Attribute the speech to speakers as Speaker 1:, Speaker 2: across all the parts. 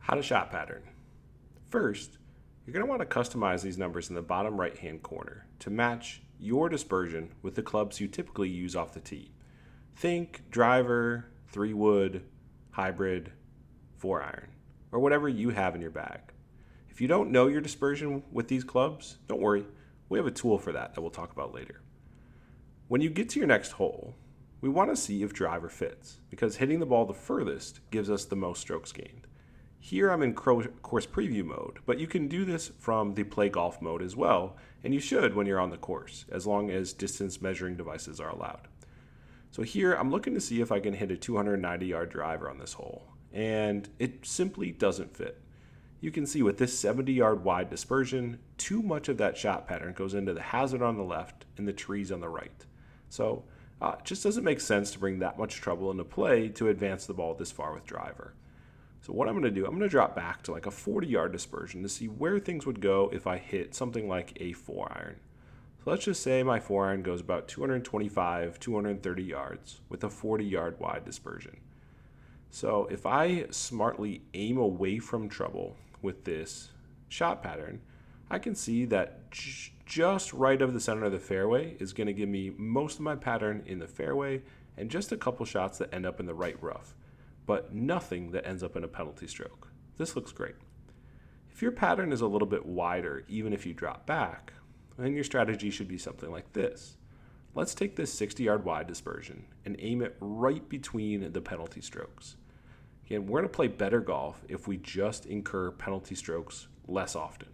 Speaker 1: How to shot pattern. First, you're going to want to customize these numbers in the bottom right hand corner to match your dispersion with the clubs you typically use off the tee. Think driver, 3-wood, hybrid, 4-iron, or whatever you have in your bag. If you don't know your dispersion with these clubs, don't worry, we have a tool for that we'll talk about later. When you get to your next hole, we want to see if driver fits, because hitting the ball the furthest gives us the most strokes gained. Here I'm in course preview mode, but you can do this from the play golf mode as well, and you should when you're on the course, as long as distance measuring devices are allowed. So here I'm looking to see if I can hit a 290-yard driver on this hole, and it simply doesn't fit. You can see with this 70-yard wide dispersion, too much of that shot pattern goes into the hazard on the left and the trees on the right. So it just doesn't make sense to bring that much trouble into play to advance the ball this far with driver. So what I'm going to do, I'm going to drop back to like a 40-yard dispersion to see where things would go if I hit something like a 4-iron. So let's just say my 4-iron goes about 225, 230 yards with a 40-yard wide dispersion. So if I smartly aim away from trouble with this shot pattern, I can see that just right of the center of the fairway is going to give me most of my pattern in the fairway and just a couple shots that end up in the right rough, but nothing that ends up in a penalty stroke. This looks great. If your pattern is a little bit wider, even if you drop back, then your strategy should be something like this. Let's take this 60-yard wide dispersion and aim it right between the penalty strokes. Again, we're going to play better golf if we just incur penalty strokes less often.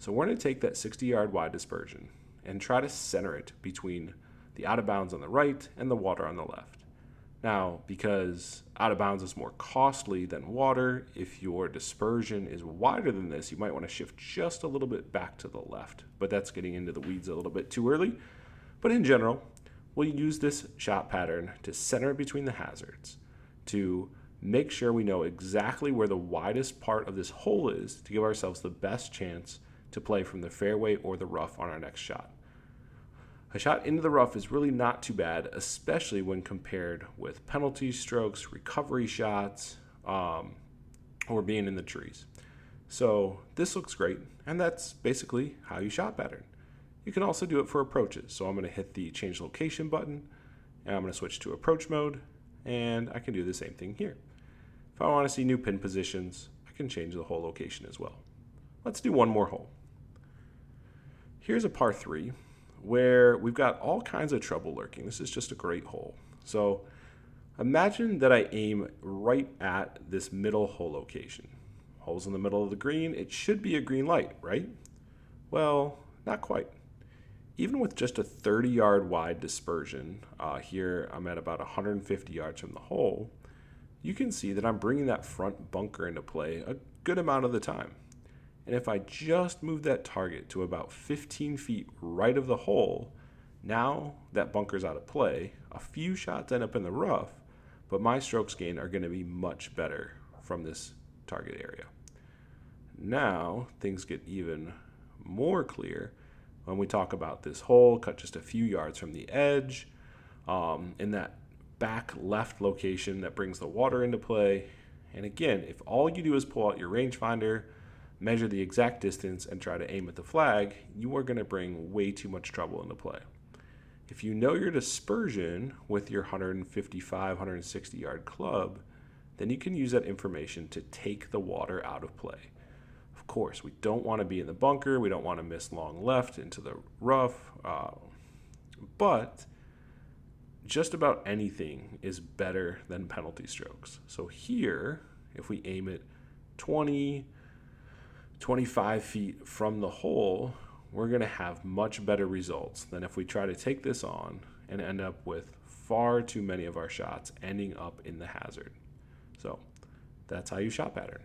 Speaker 1: So we're going to take that 60-yard wide dispersion and try to center it between the out of bounds on the right and the water on the left. Now, because out of bounds is more costly than water, if your dispersion is wider than this, you might want to shift just a little bit back to the left. But that's getting into the weeds a little bit too early. But in general, we'll use this shot pattern to center between the hazards, to make sure we know exactly where the widest part of this hole is to give ourselves the best chance to play from the fairway or the rough on our next shot. A shot into the rough is really not too bad, especially when compared with penalty strokes, recovery shots, or being in the trees. So this looks great, and that's basically how you shot pattern. You can also do it for approaches. So I'm going to hit the change location button, and I'm going to switch to approach mode, and I can do the same thing here. If I want to see new pin positions, I can change the hole location as well. Let's do one more hole. Here's a par 3 where we've got all kinds of trouble lurking. This is just a great hole. So imagine that I aim right at this middle hole location. Hole's in the middle of the green. It should be a green light, right? Well, not quite. Even with just a 30-yard wide dispersion, here I'm at about 150 yards from the hole, you can see that I'm bringing that front bunker into play a good amount of the time. And if I just move that target to about 15 feet right of the hole, now that bunker's out of play, a few shots end up in the rough, but my strokes gained are going to be much better from this target area. Now things get even more clear when we talk about this hole, cut just a few yards from the edge, in that back left location that brings the water into play. And again, if all you do is pull out your rangefinder, measure the exact distance, and try to aim at the flag, you are going to bring way too much trouble into play. If you know your dispersion with your 155, 160 yard club, then you can use that information to take the water out of play. Of course, we don't want to be in the bunker. We don't want to miss long left into the rough. But just about anything is better than penalty strokes. So here, if we aim it 20, 25 feet from the hole, we're going to have much better results than if we try to take this on and end up with far too many of our shots ending up in the hazard. So that's how you shot pattern.